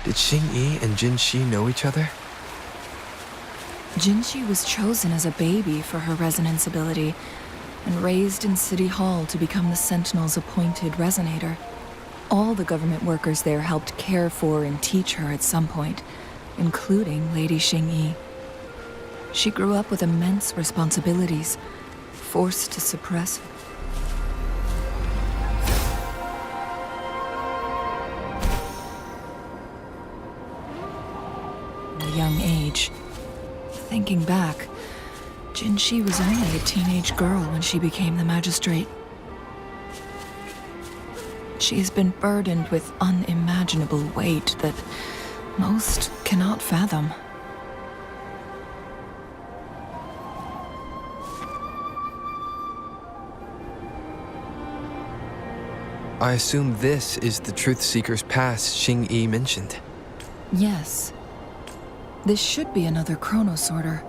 Did Xing-Yi and Jin-Shi know each other? Jin-Shi was chosen as a baby for her resonance ability and raised in City Hall to become the Sentinel's appointed resonator. All the government workers there helped care for and teach her at some point, including Lady Xing-Yi. She grew up with immense responsibilities, forced to suppress at a young age. Thinking back, Jin-Shi was only a teenage girl when she became the magistrate. She has been burdened with unimaginable weight that most cannot fathom. I assume this is the Truth Seeker's Pass Xing-Yi mentioned. Yes. This should be another chronosorter.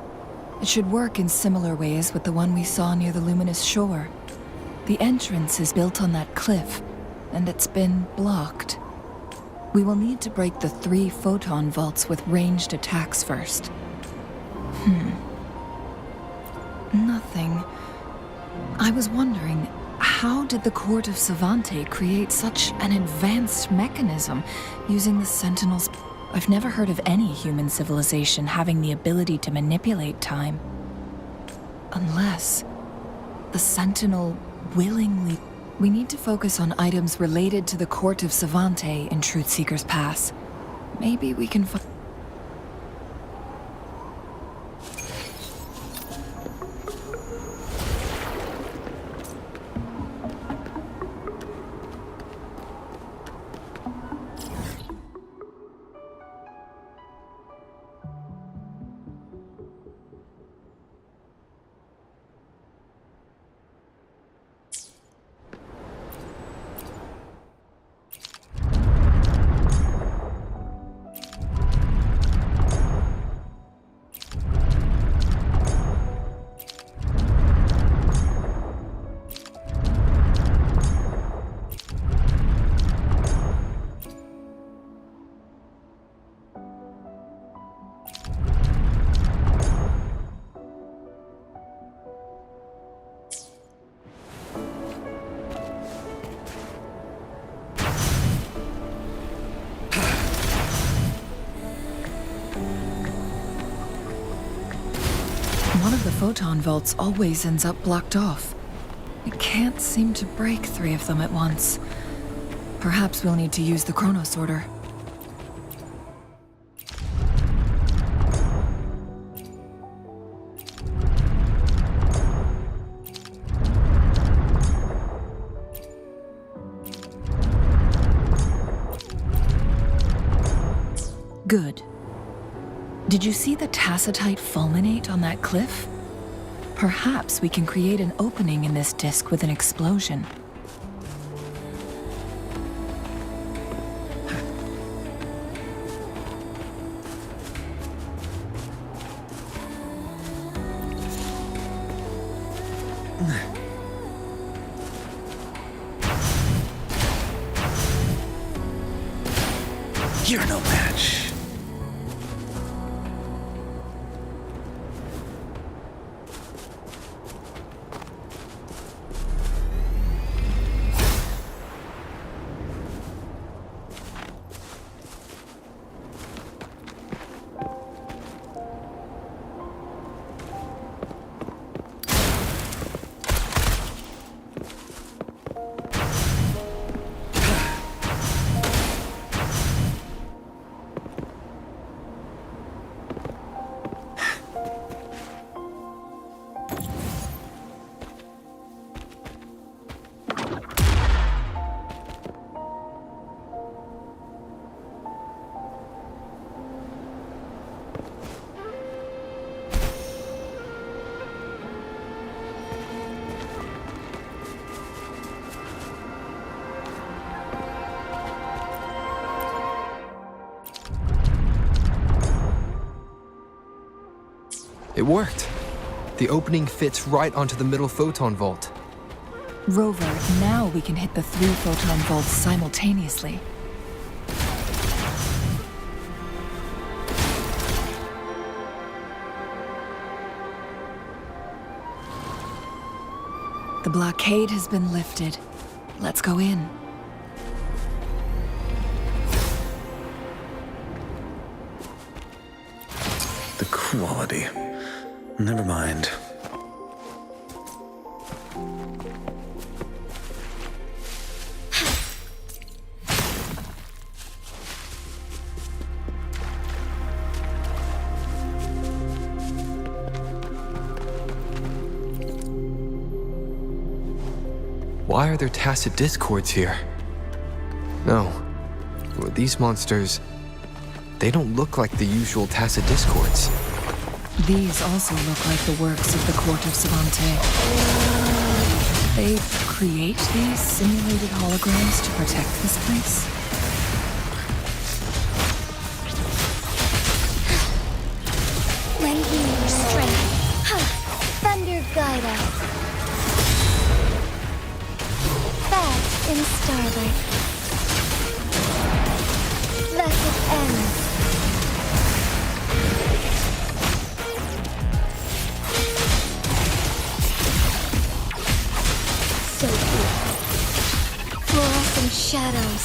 It should work in similar ways with the one we saw near the luminous shore. The entrance is built on that cliff, and it's been blocked. We will need to break the 3 photon vaults with ranged attacks first. Nothing. I was wondering, how did the Court of Savante create such an advanced mechanism using the Sentinel's... I've never heard of any human civilization having the ability to manipulate time. Unless the Sentinel willingly... We need to focus on items related to the Court of Savante in Truth Seeker's Pass. Maybe we can One of the photon vaults always ends up blocked off. We can't seem to break 3 of them at once. Perhaps we'll need to use the chronosorter. Good. Did you see the tacitite fulminate on that cliff? Perhaps we can create an opening in this disk with an explosion. You're no match. It worked. The opening fits right onto the middle photon vault. Rover, now we can hit the 3 photon vaults simultaneously. blockade has been lifted. Let's go in. The quality. Never mind. Why are there tacit discords here? No. These monsters, they don't look like the usual tacit discords. These also look like the works of the Court of Savante. They create these simulated holograms to protect this place? Lend me your strength. Thunder guide us. Fast in starlight. Thus it ends. So good. Fluorescent shadows.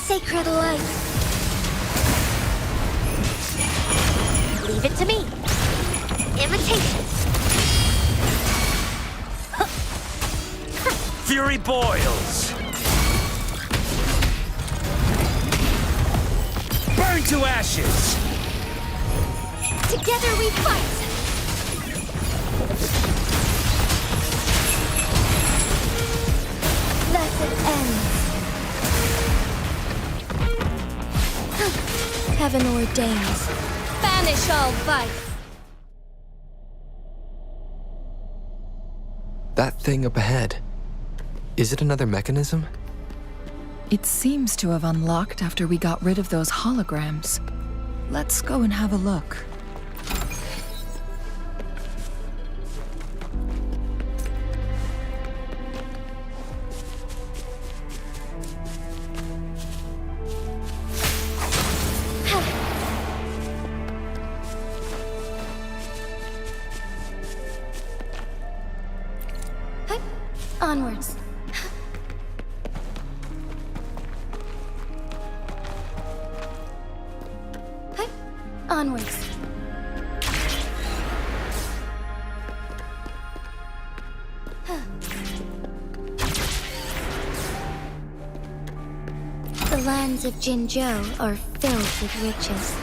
Sacred light. Leave it to me. Imitation. Fury boils! Burn to ashes! Together we fight. Thus it ends. Heaven ordains. Banish all vice. That thing up ahead, is it another mechanism? It seems to have unlocked after we got rid of those holograms. Let's go and have a look. Onwards. Onwards. The lands of Jinzhou are filled with riches.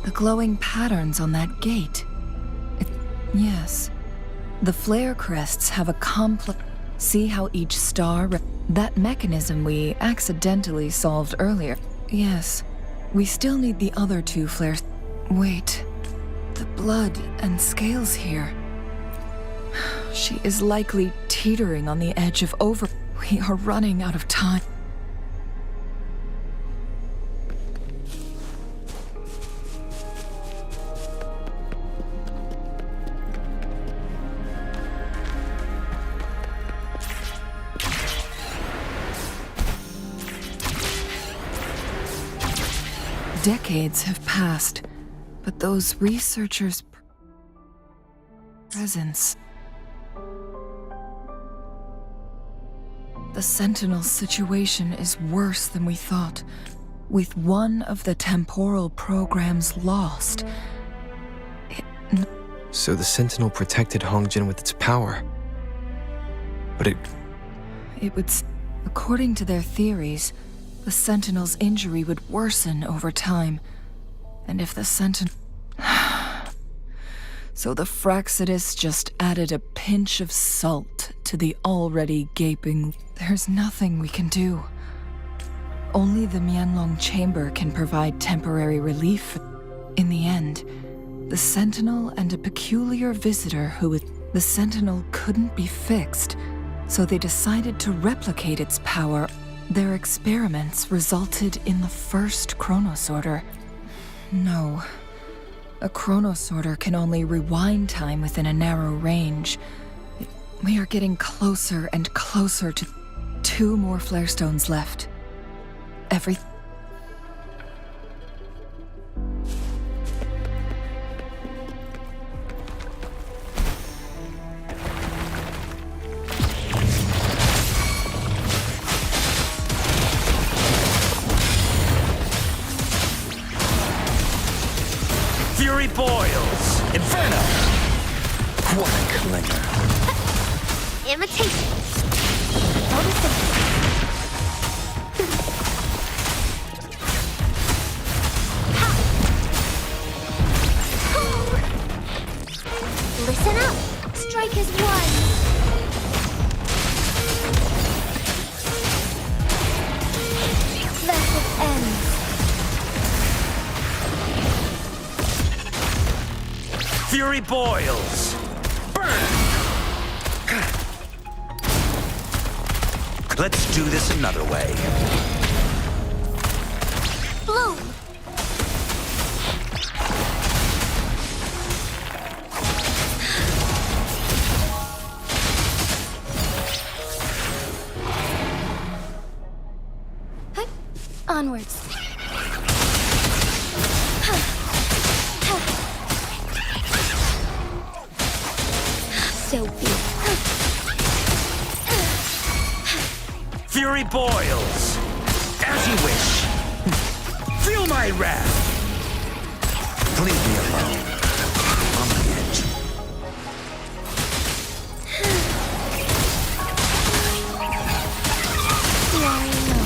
The glowing patterns on that gate. Yes. The flare crests have a complex... See how each star... That mechanism we accidentally solved earlier. Yes. We still need the other two flares. Wait. The blood and scales here. She is likely teetering on the edge of over... We are running out of time. Decades have passed, but those researchers... presence. The Sentinel situation is worse than we thought. With one of the temporal programs lost, So the Sentinel protected Hongjin with its power. But it would... According to their theories, the Sentinel's injury would worsen over time. And if the Sentinel... So the Fraxidus just added a pinch of salt to the already gaping... There's nothing we can do. Only the Mianlong Chamber can provide temporary relief. In the end, the Sentinel and a peculiar visitor the Sentinel couldn't be fixed, so they decided to replicate its power. Their experiments resulted in the first Chronosorter. No. A Chronosorter can only rewind time within a narrow range. We are getting closer and closer to 2 more flare stones left. Fury boils! Inferno! What a clinger. Imitation. Notice it. Listen up. Strike is one. Let it end. Fury boils! Burn! Let's do this another way. Bloom. Onwards. So be it. Fury boils! As you wish! Feel my wrath! Leave me alone. On the edge. Why not?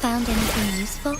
Found anything useful?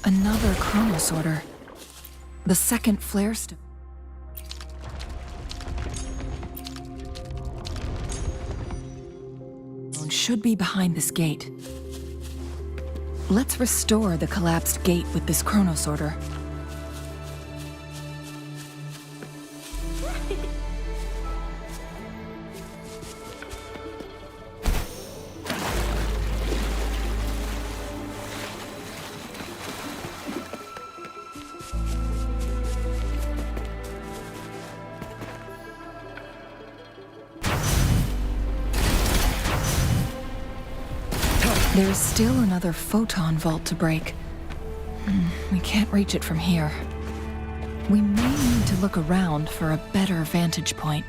Another Chronosorter. The second flare stone. Should be behind this gate. Let's restore the collapsed gate with this Chronosorter. There is still another photon vault to break. We can't reach it from here. We may need to look around for a better vantage point.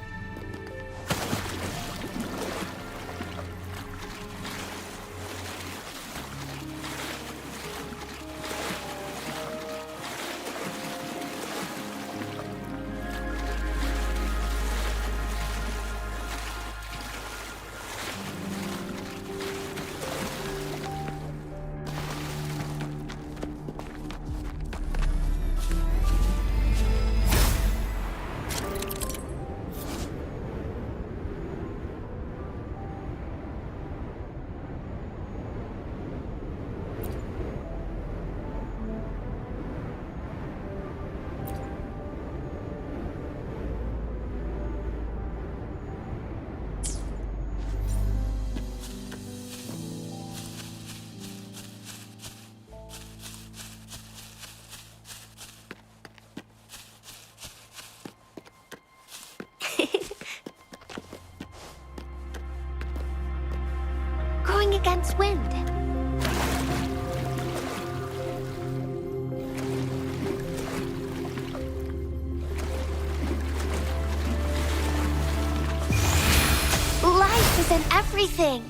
against wind. Life is in everything.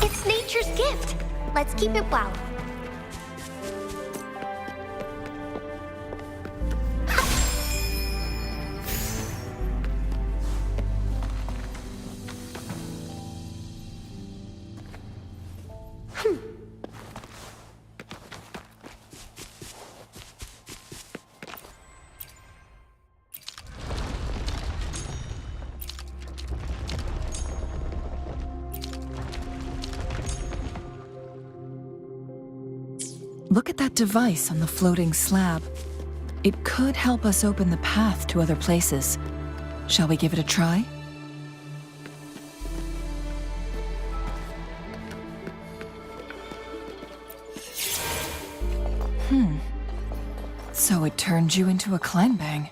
It's nature's gift. Let's keep it well. Look at that device on the floating slab. It could help us open the path to other places. Shall we give it a try? So it turned you into a clangbang.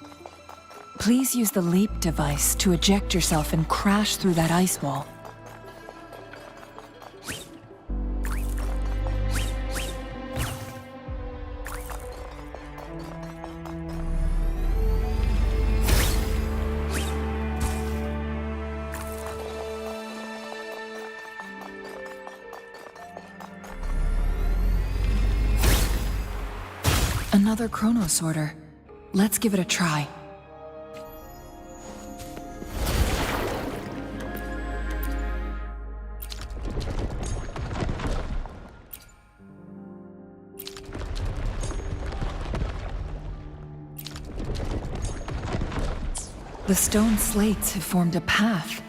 Please use the leap device to eject yourself and crash through that ice wall. Another chrono sorter. Let's give it a try. The stone slates have formed a path.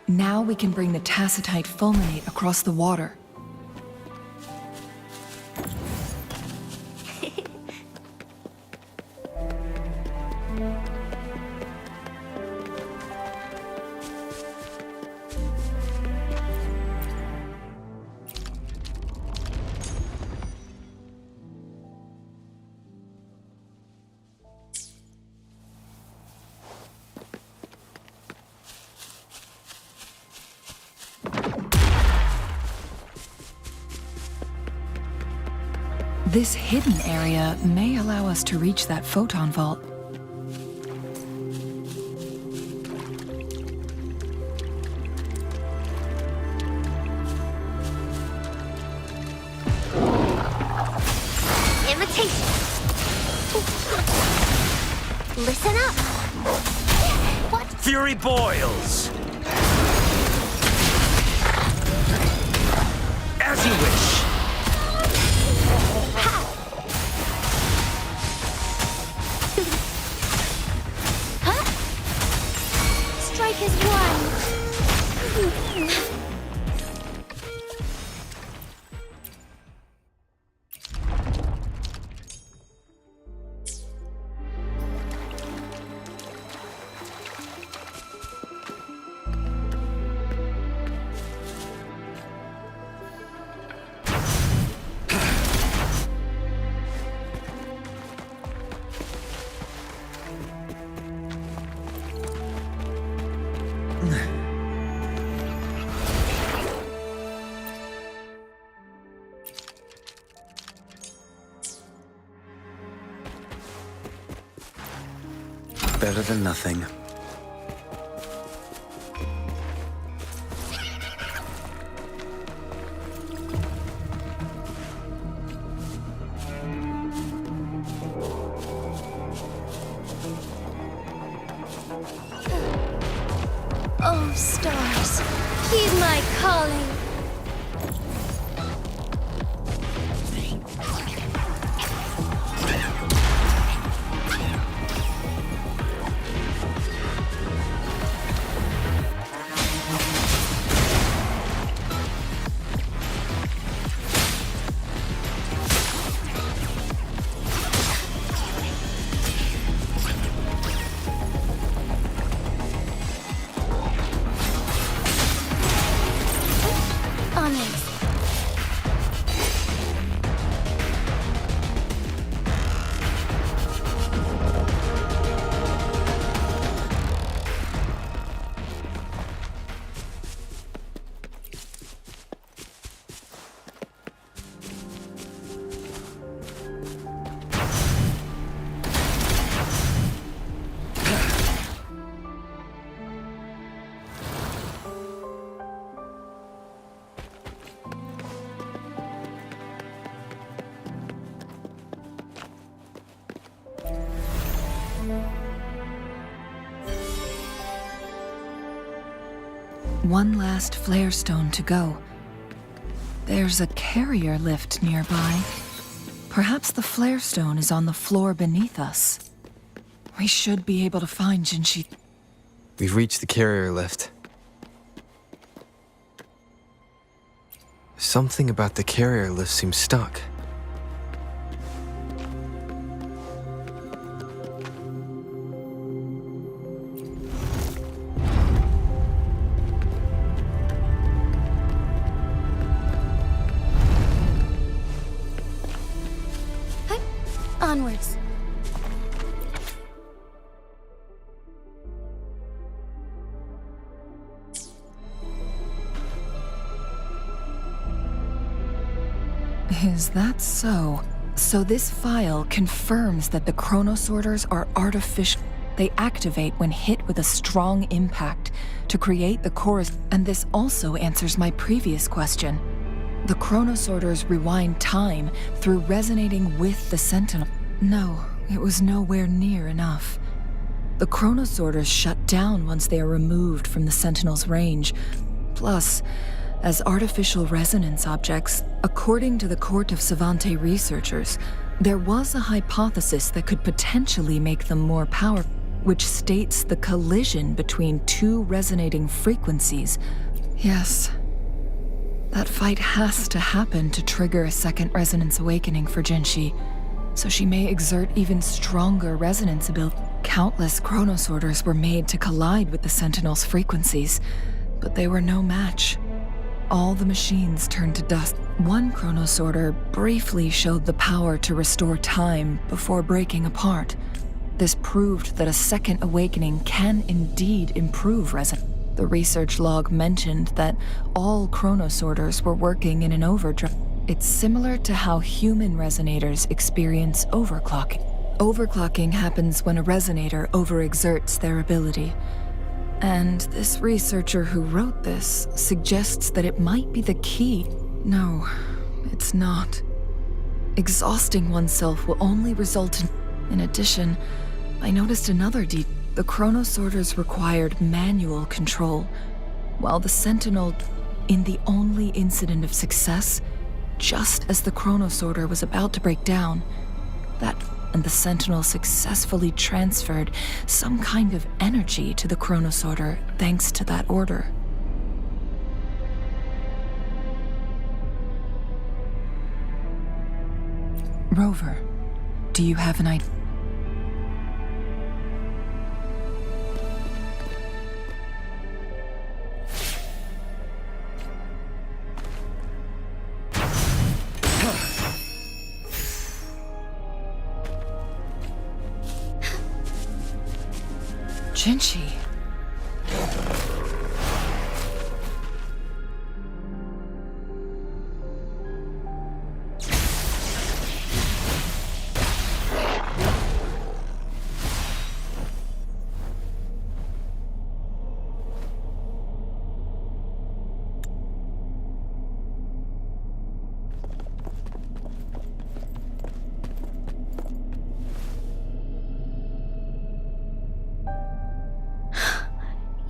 Now we can bring the tacitite fulminate across the water. This hidden area may allow us to reach that photon vault. Imitation. Listen up. What? Fury boils! As you wish! Strike is one. better than nothing. Oh, stars, heed my calling. Honors. One last flare stone to go. There's a carrier lift nearby. Perhaps the flare stone is on the floor beneath us. We should be able to find Jinshi. We've reached the carrier lift. Something about the carrier lift seems stuck. Onwards. Is that so? So this file confirms that the chronosorters are artificial. They activate when hit with a strong impact to create the chorus. And this also answers my previous question. The chronosorters rewind time through resonating with the Sentinel. No, it was nowhere near enough. The chronosorters shut down once they are removed from the Sentinel's range. Plus, as artificial resonance objects, according to the Court of Savante researchers, there was a hypothesis that could potentially make them more powerful, which states the collision between two resonating frequencies. Yes. That fight has to happen to trigger a second resonance awakening for Jinshi, so she may exert even stronger resonance ability. Countless chronosorters were made to collide with the Sentinel's frequencies, but they were no match. All the machines turned to dust. One chronosorter briefly showed the power to restore time before breaking apart. This proved that a second awakening can indeed improve resonance. The research log mentioned that all chronosorters were working in an overdrive. It's similar to how human resonators experience overclocking. Overclocking happens when a resonator overexerts their ability. And this researcher who wrote this suggests that it might be the key. No, it's not. Exhausting oneself will only result in... In addition, I noticed another detail. The chronosorters required manual control, while the Sentinel, in the only incident of success, just as the chronosorter was about to break down, and the Sentinel successfully transferred some kind of energy to the chronosorter thanks to that order. Rover, do you have an idea? Jinshi.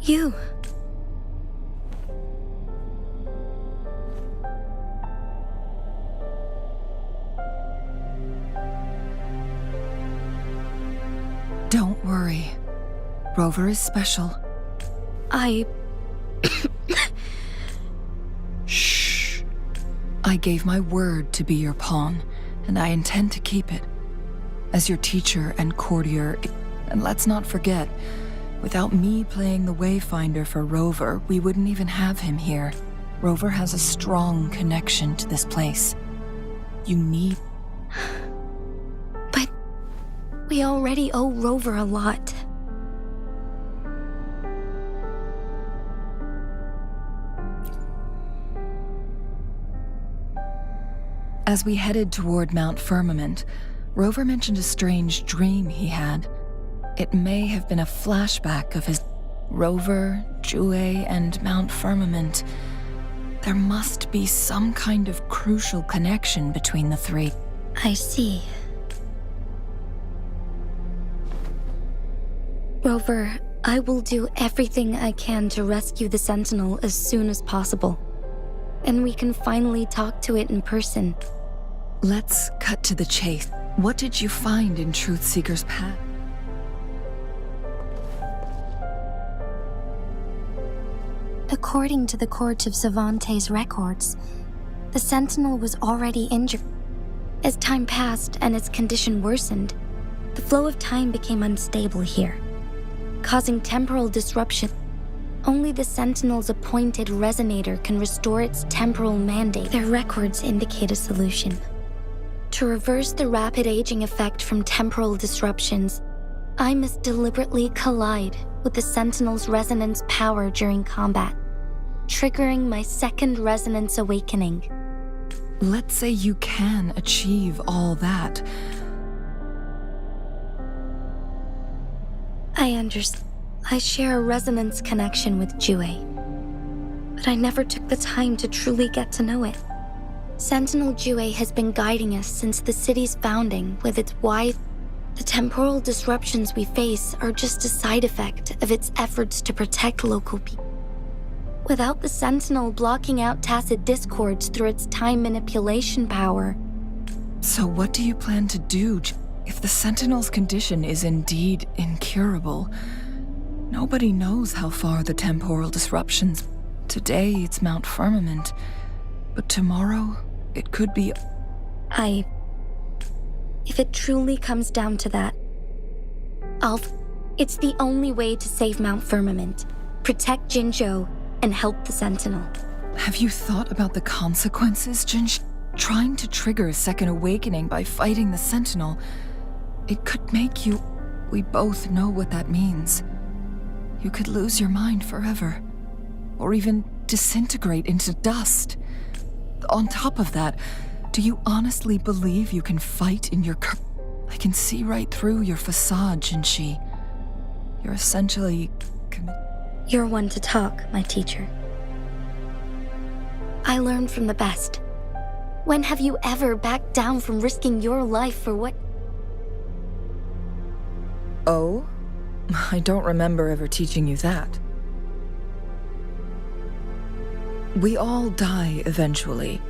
You. Don't worry. Rover is special. Shh. I gave my word to be your pawn, and I intend to keep it. As your teacher and courtier, and let's not forget, without me playing the Wayfinder for Rover, we wouldn't even have him here. Rover has a strong connection to this place. You need... But we already owe Rover a lot. As we headed toward Mount Firmament, Rover mentioned a strange dream he had. It may have been a flashback of his Rover, Jue, and Mount Firmament. There must be some kind of crucial connection between the three. I see. Rover, I will do everything I can to rescue the Sentinel as soon as possible. And we can finally talk to it in person. Let's cut to the chase. What did you find in Truthseeker's path? According to the Court of Savante's records, the Sentinel was already injured. As time passed and its condition worsened, the flow of time became unstable here, causing temporal disruption. Only the Sentinel's appointed resonator can restore its temporal mandate. Their records indicate a solution. To reverse the rapid aging effect from temporal disruptions, I must deliberately collide with the Sentinel's resonance power during combat, triggering my second resonance awakening. Let's say you can achieve all that. I understand. I share a resonance connection with Jue, but I never took the time to truly get to know it. Sentinel Jue has been guiding us since the city's founding with its wide... The temporal disruptions we face are just a side effect of its efforts to protect local people. Without the Sentinel blocking out tacit discords through its time manipulation power... So what do you plan to do if the Sentinel's condition is indeed incurable? Nobody knows how far the temporal disruptions... Today it's Mount Firmament, but tomorrow it could be... If it truly comes down to that, it's the only way to save Mount Firmament, protect Jinzhou, and help the Sentinel. Have you thought about the consequences, Jinzhou? Trying to trigger a second awakening by fighting the Sentinel, it could make you... We both know what that means. You could lose your mind forever, or even disintegrate into dust. On top of that, do you honestly believe you can fight in your I can see right through your facade, Jinshi. You're essentially... You're one to talk, my teacher. I learned from the best. When have you ever backed down from risking your life for what... Oh? I don't remember ever teaching you that. We all die eventually,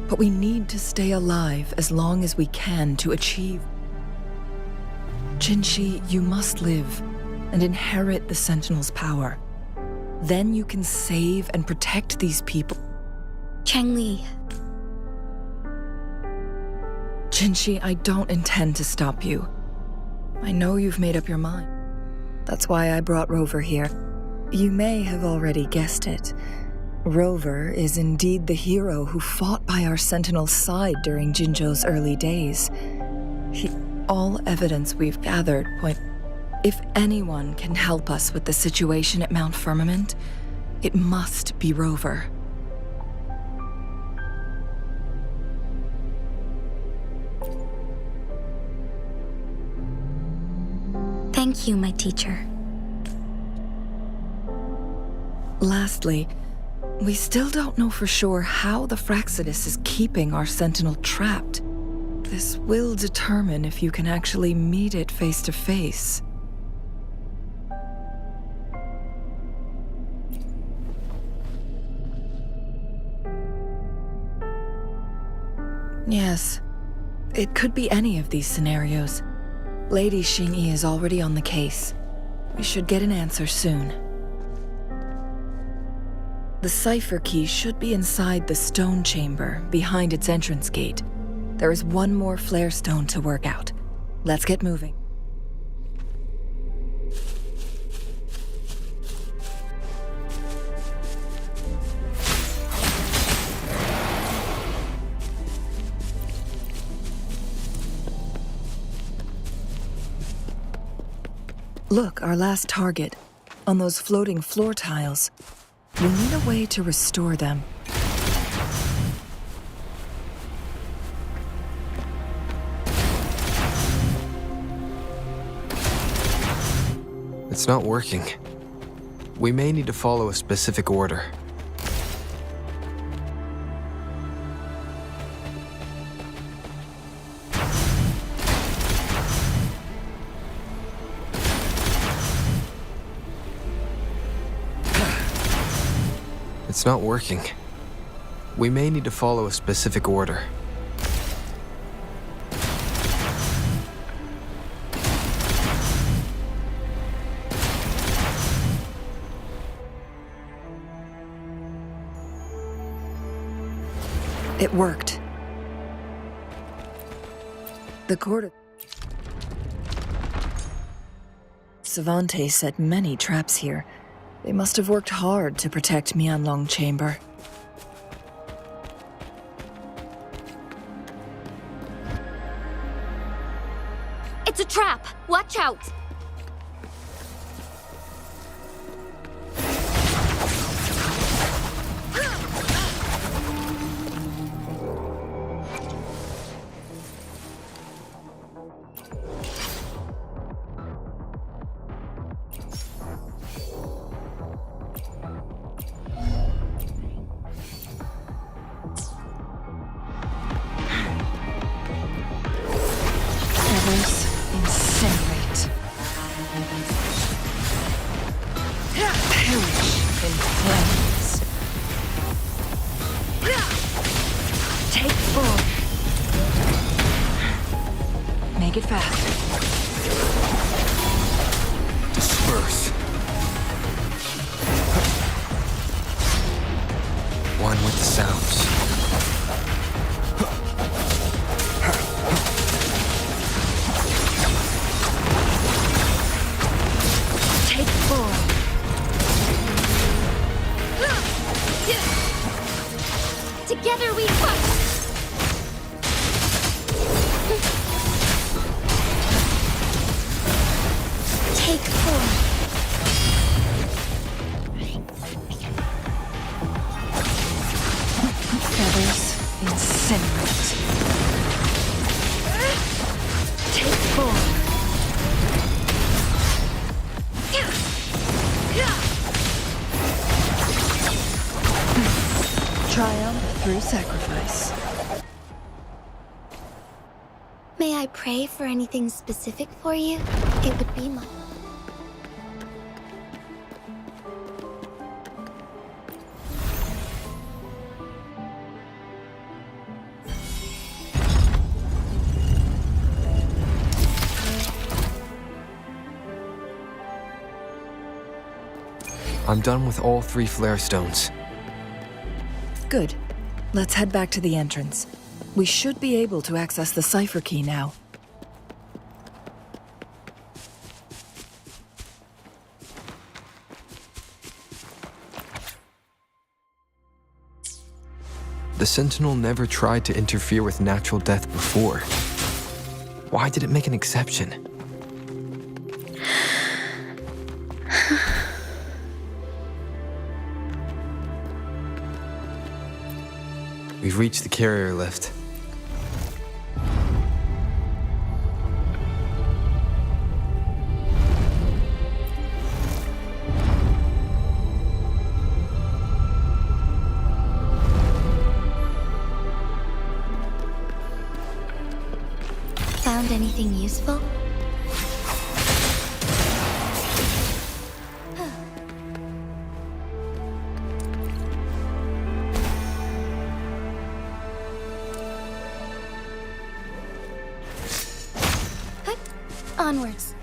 but we need to stay alive as long as we can to achieve. Jinshi, you must live and inherit the Sentinel's power. Then you can save and protect these people. Changli. Jinshi, I don't intend to stop you. I know you've made up your mind. That's why I brought Rover here. You may have already guessed it. Rover is indeed the hero who fought by our Sentinel's side during Jinzhou's early days. All evidence we've gathered point... If anyone can help us with the situation at Mount Firmament, it must be Rover. Thank you, my teacher. Lastly, we still don't know for sure how the Fraxidus is keeping our Sentinel trapped. This will determine if you can actually meet it face to face. Yes. It could be any of these scenarios. Lady Xingyi is already on the case. We should get an answer soon. The cipher key should be inside the stone chamber, behind its entrance gate. There is one more flare stone to work out. Let's get moving. Look, our last target. On those floating floor tiles. We need a way to restore them. It's not working. We may need to follow a specific order. It's not working. We may need to follow a specific order. It worked. The court of Savante set many traps here. They must have worked hard to protect Mianlong Chamber. It's a trap! Watch out! Incinerate. Perish in flames. Take full. Make it fast. Disperse. One with the sounds. Take full. Together we fight! Take four. Feathers incinerate. Take four. Triumph through sacrifice. May I pray for anything specific for you? It would be my... I'm done with all 3 flare stones. Good. Let's head back to the entrance. We should be able to access the cipher key now. The Sentinel never tried to interfere with natural death before. Why did it make an exception? We've reached the carrier lift. Found anything useful? Onwards.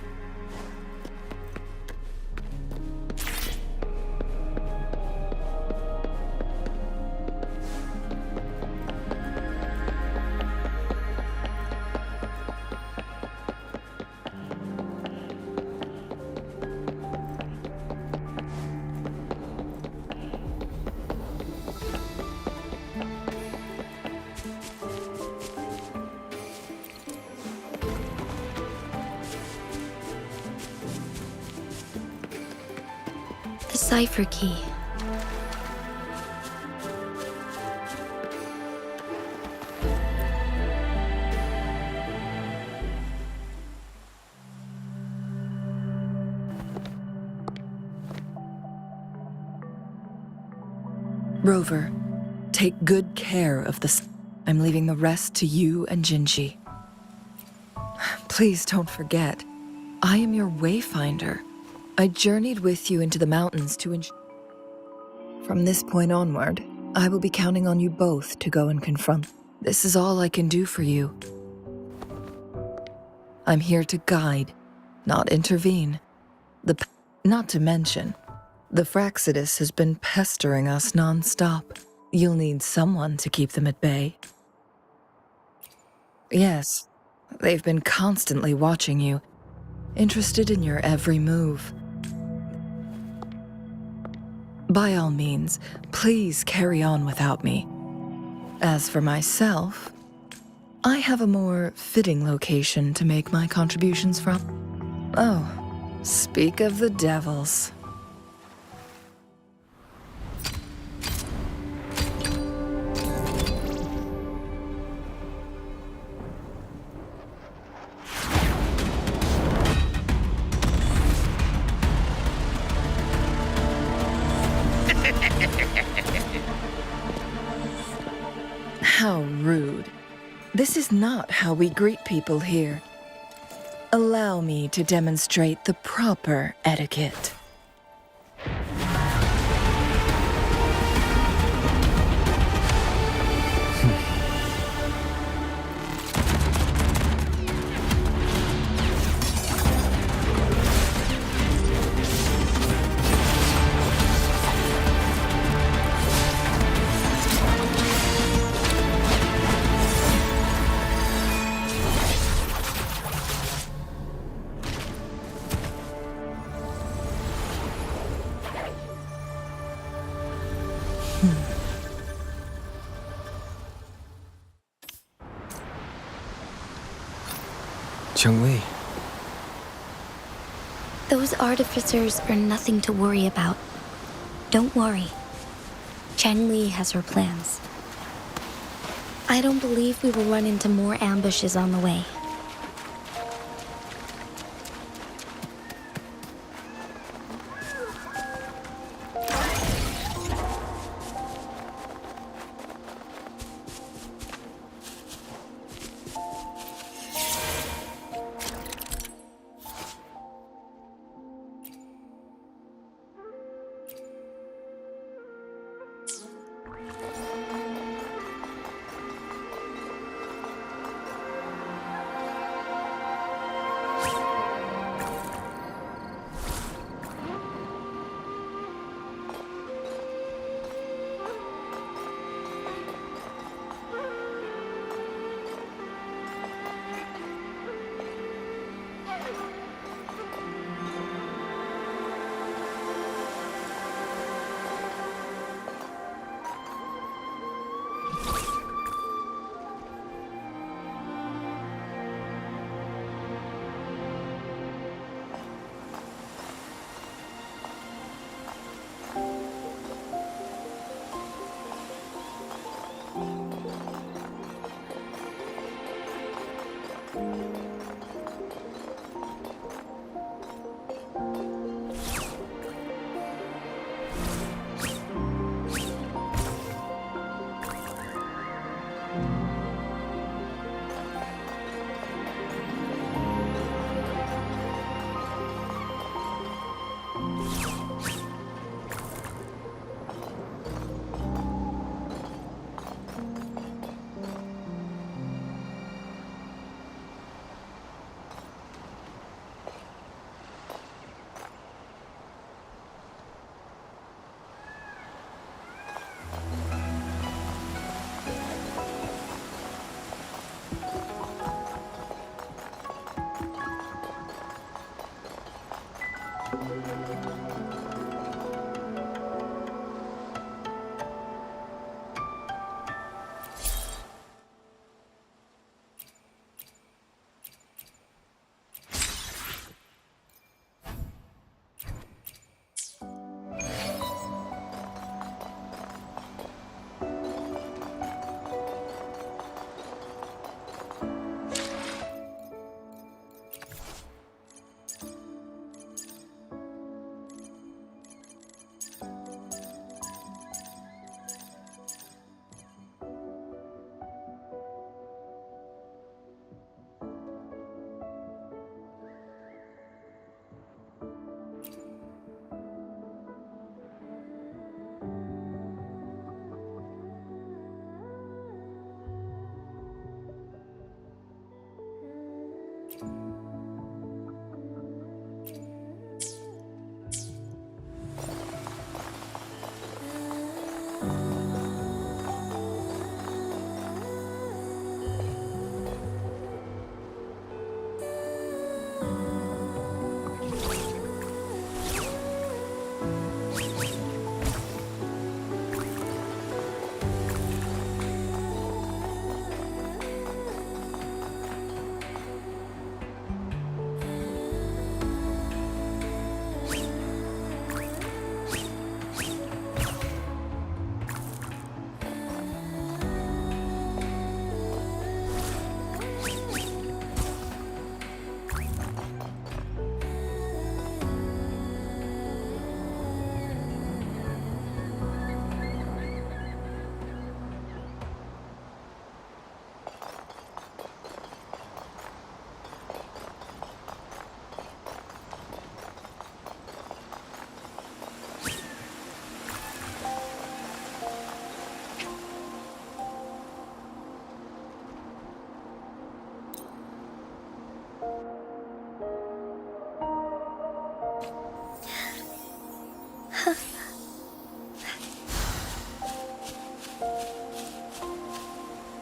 The cipher key. Rover, take good care of this. I'm leaving the rest to you and Jinji. Please don't forget, I am your Wayfinder. I journeyed with you into the mountains to ensure. From this point onward, I will be counting on you both to go and confront. This is all I can do for you. I'm here to guide, not intervene. Not to mention, the Fraxidus has been pestering us non-stop. You'll need someone to keep them at bay. Yes, they've been constantly watching you, interested in your every move. By all means, please carry on without me. As for myself, I have a more fitting location to make my contributions from. Oh, speak of the devils. How rude. This is not how we greet people here. Allow me to demonstrate the proper etiquette. Chun-Li. Those artificers are nothing to worry about. Don't worry. Chun-Li has her plans. I don't believe we will run into more ambushes on the way.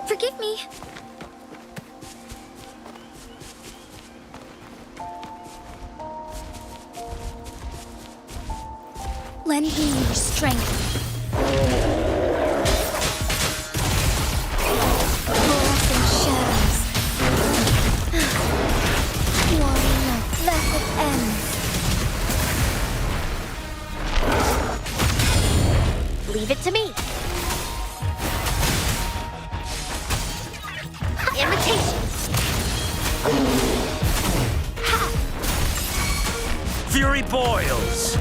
Forgive me. Lend me your strength. Fluorescent shadows. Warring like blessed ends. Leave it to me. Imitation. Fury boils.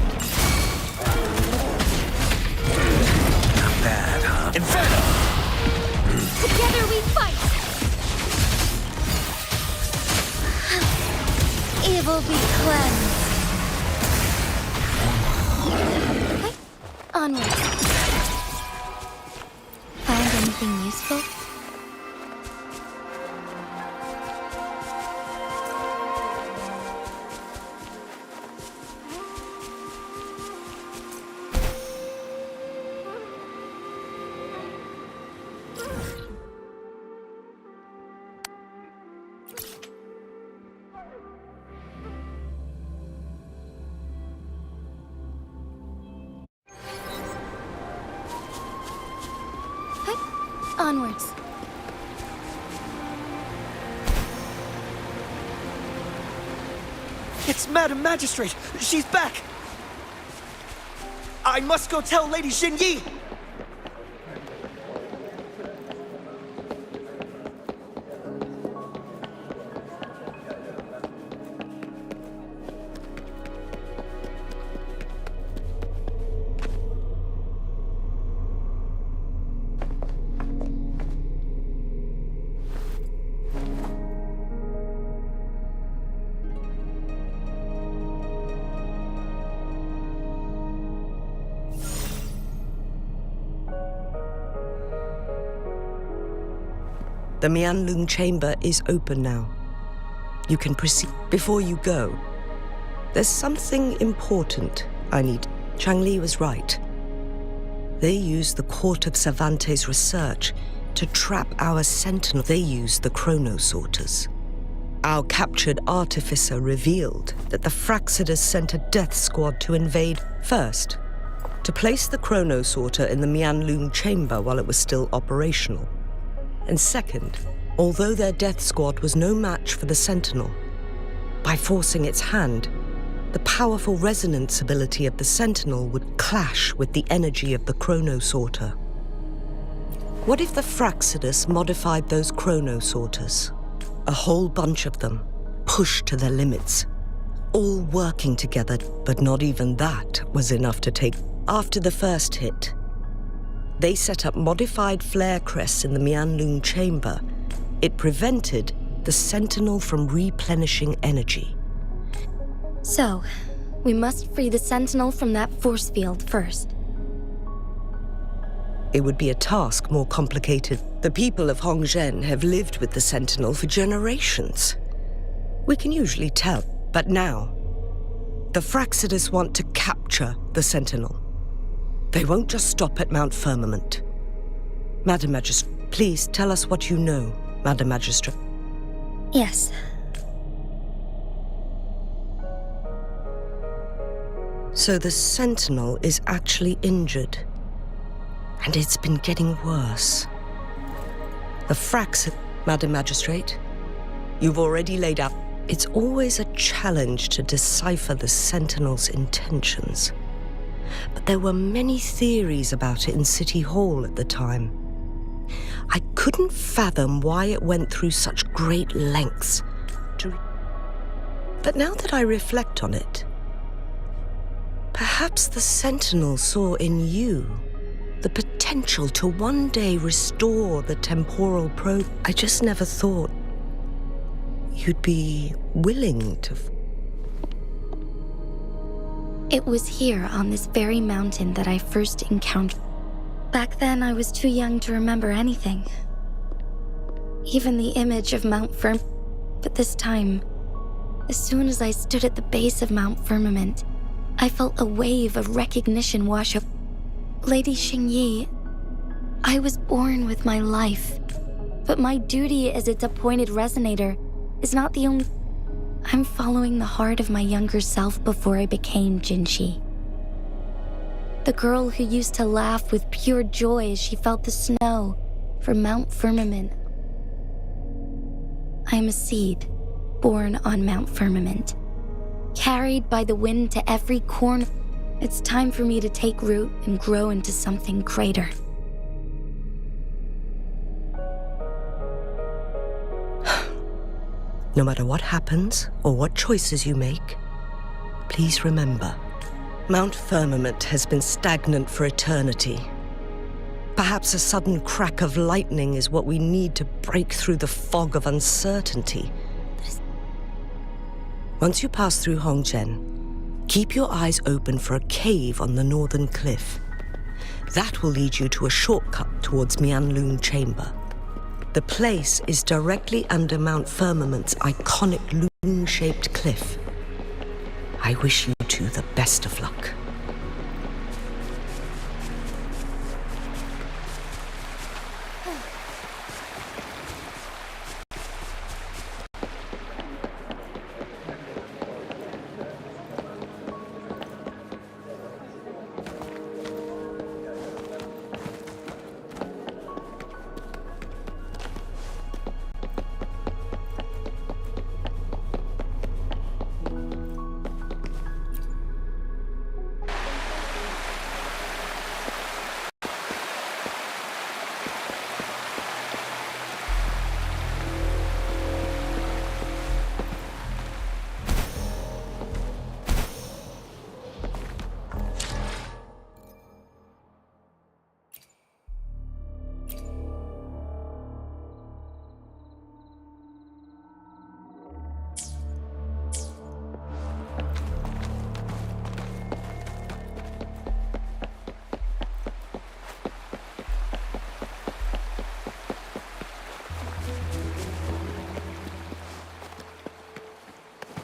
Not bad, huh? Inferno. Together we fight. Evil be cleansed. Onward. Find anything useful? Onwards. It's Madam Magistrate! She's back! I must go tell Lady Xinyi! The Mianlung chamber is open now. You can proceed. Before you go, there's something important I need. Changli was right. They used the Court of Cervantes' research to trap our Sentinel. They used the Chronosorters. Our captured artificer revealed that the Fraxidus sent a death squad to invade first, to place the Chronosorter in the Mianlung chamber while it was still operational. And second, although their death squad was no match for the Sentinel, by forcing its hand, the powerful resonance ability of the Sentinel would clash with the energy of the Chronosorter. What if the Fraxidus modified those Chronosorters? A whole bunch of them, pushed to their limits, all working together, but not even that was enough to take. After the first hit, they set up modified flare crests in the Mianlung chamber. It prevented the Sentinel from replenishing energy. So, we must free the Sentinel from that force field first. It would be a task more complicated. The people of Hongzhen have lived with the Sentinel for generations. We can usually tell, but now, the Fraxidus want to capture the Sentinel. They won't just stop at Mount Firmament. Madam Magistrate, please tell us what you know, Madam Magistrate. Yes. So the Sentinel is actually injured. And it's been getting worse. The Fraxidus, Madam Magistrate, you've already laid out. It's always a challenge to decipher the Sentinel's intentions. But there were many theories about it in City Hall at the time. I couldn't fathom why it went through such great lengths to... But now that I reflect on it, perhaps the Sentinel saw in you the potential to one day restore the temporal probe. I just never thought you'd be willing to... It was here on this very mountain that I first encountered. Back then, I was too young to remember anything. Even the image of Mount Firm. But this time, as soon as I stood at the base of Mount Firmament, I felt a wave of recognition wash up. Lady Xingyi, I was born with my life, but my duty as its appointed resonator is not the only... I'm following the heart of my younger self before I became Jinshi. The girl who used to laugh with pure joy as she felt the snow from Mount Firmament. I am a seed born on Mount Firmament, carried by the wind to every corner. It's time for me to take root and grow into something greater. No matter what happens or what choices you make, please remember, Mount Firmament has been stagnant for eternity. Perhaps a sudden crack of lightning is what we need to break through the fog of uncertainty. Once you pass through Hongzhen, keep your eyes open for a cave on the northern cliff. That will lead you to a shortcut towards Mianlun Chamber. The place is directly under Mount Firmament's iconic loon-shaped cliff. I wish you two the best of luck.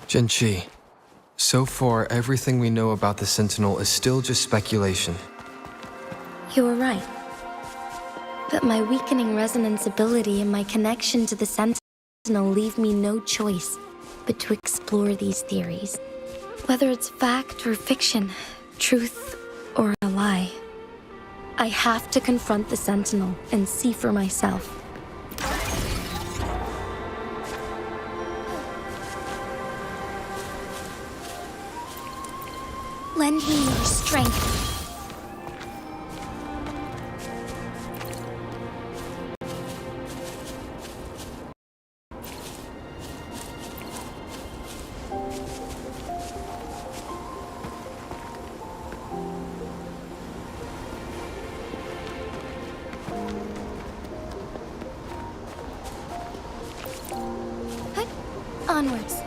Jinshi, so far everything we know about the Sentinel is still just speculation. You were right. But my weakening resonance ability and my connection to the Sentinel leave me no choice but to explore these theories. Whether it's fact or fiction, truth or a lie, I have to confront the Sentinel and see for myself. Lend me your strength. Onwards.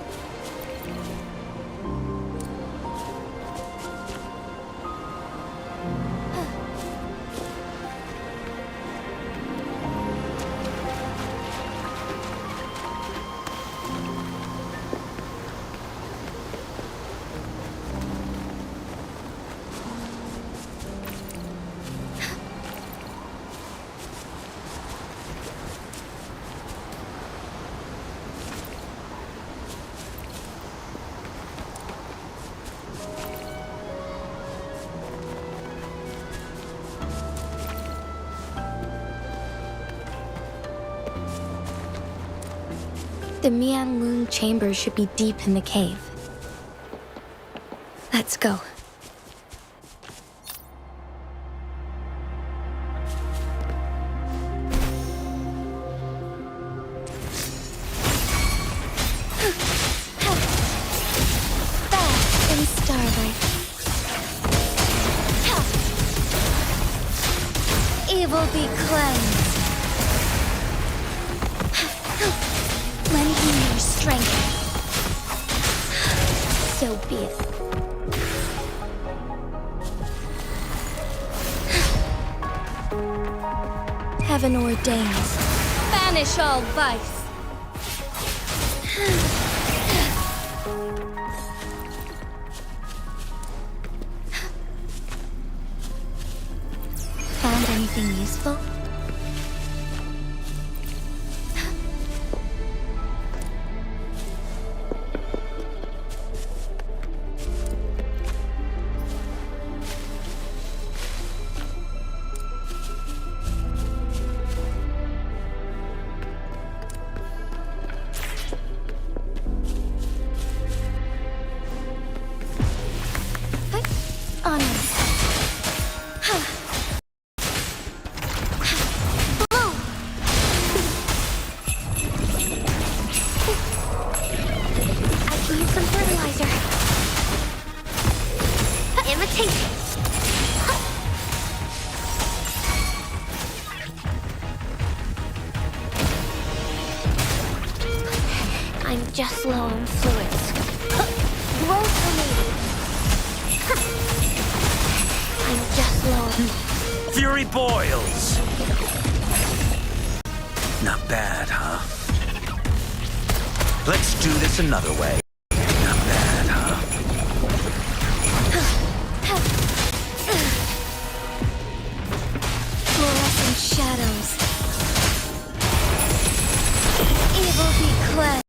The Mianlun chamber should be deep in the cave. Let's go. Bask in starlight. Evil be cleansed. Lend me your strength. So be it. Heaven ordains. Banish all vice. Found anything useful? I'm just low on fluids. Growth remaining. I'm just low on... Fury boils! Not bad, huh? Let's do this another way. Not bad, huh? Fluorescent shadows. Evil be cleansed.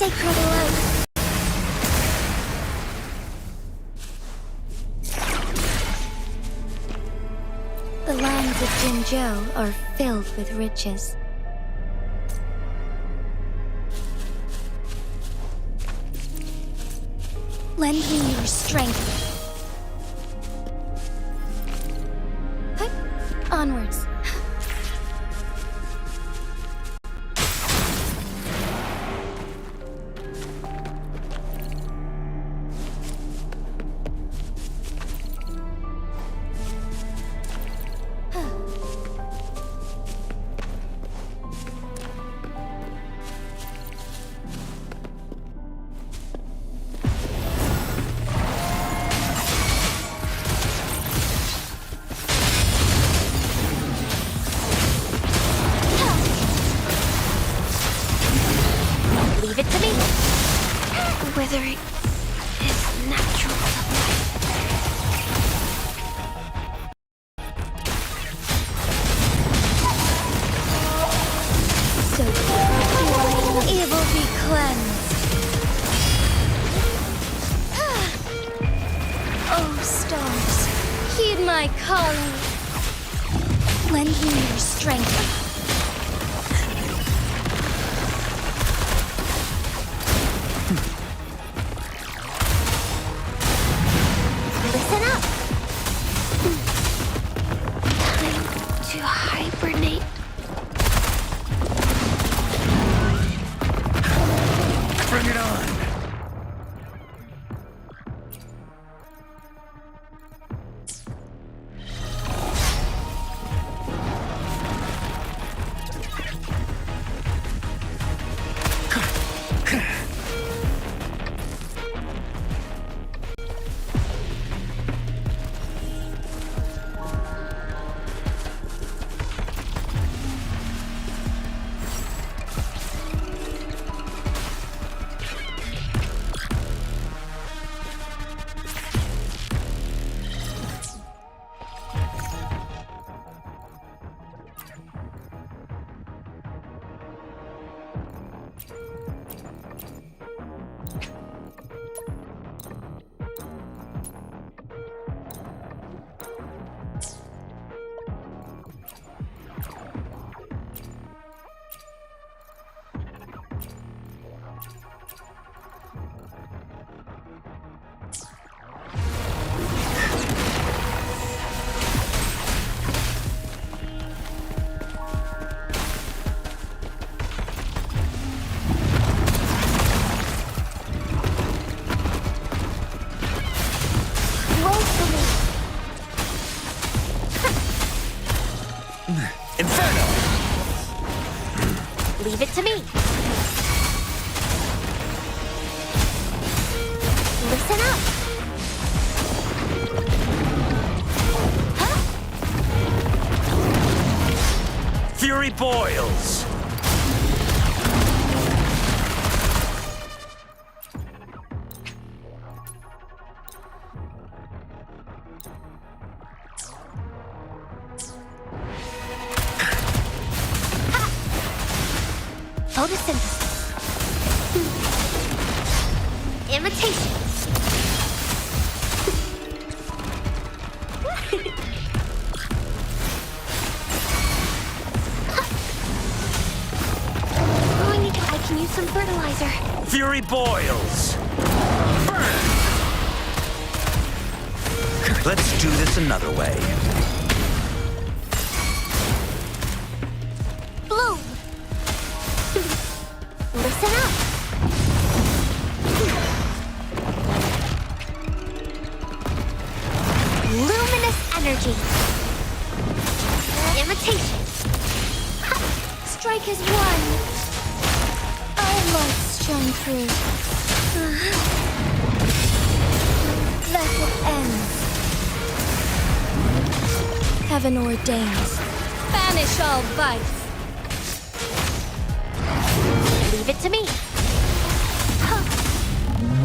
Sacred light. The lands of Jinzhou are filled with riches. Lend me your strength. Onwards. Leave it to me. Withering is natural. So evil be cleansed. Oh, stars, heed my calling. Lend me your strength. Listen up. Time to hibernate. Bring it on! Inferno! Leave it to me. Listen up. Fury boils! Photosynthesis. Imitation. I can use some fertilizer. Fury boils! Burn! Let's do this another way. Bloom. Listen up. Luminous energy. Imitation. Strike is one. Our lights shine through. Thus it ends. Heaven ordains. Banish all vice. Leave it to me.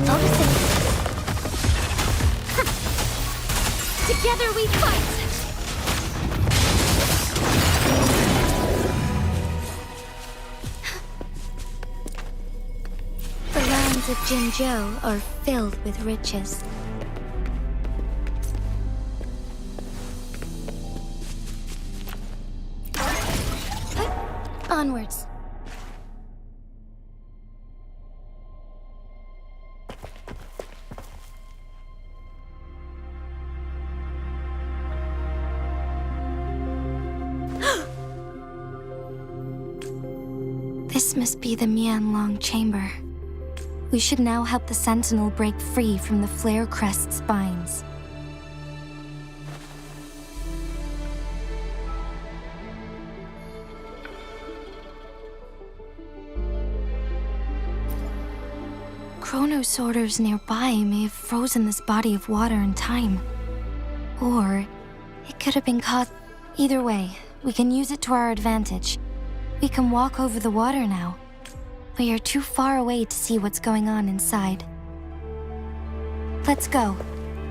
Photosynthesis. Together we fight. The lands of Jinzhou are filled with riches. Onwards. This must be the Mianlong chamber. We should now help the Sentinel break free from the Flare Crest spines. Chronosorters nearby may have frozen this body of water in time. Or it could have been caught. Either way, we can use it to our advantage. We can walk over the water now. We are too far away to see what's going on inside. Let's go.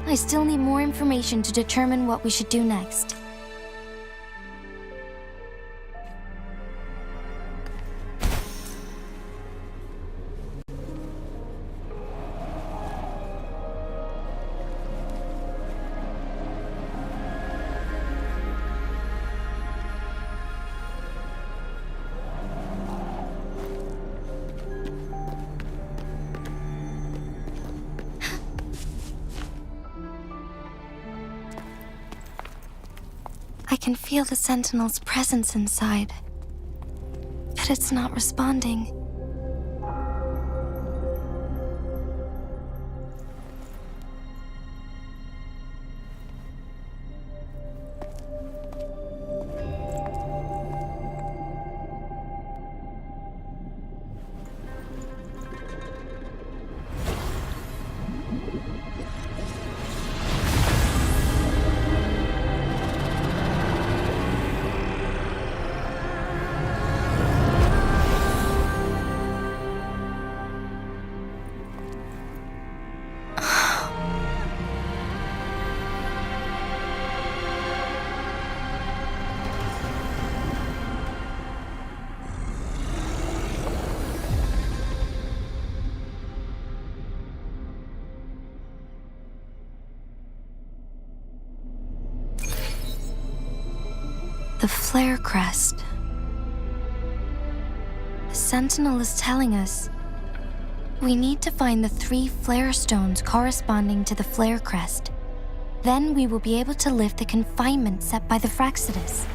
I still need more information to determine what we should do next. I can feel the Sentinel's presence inside, but it's not responding. The Flare Crest. The Sentinel is telling us we need to find the 3 flare stones corresponding to the Flare Crest. Then we will be able to lift the confinement set by the Fraxidus.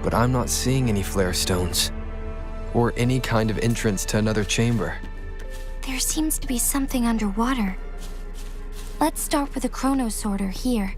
But I'm not seeing any flare stones, or any kind of entrance to another chamber. There seems to be something underwater. Let's start with the Chronosorter here.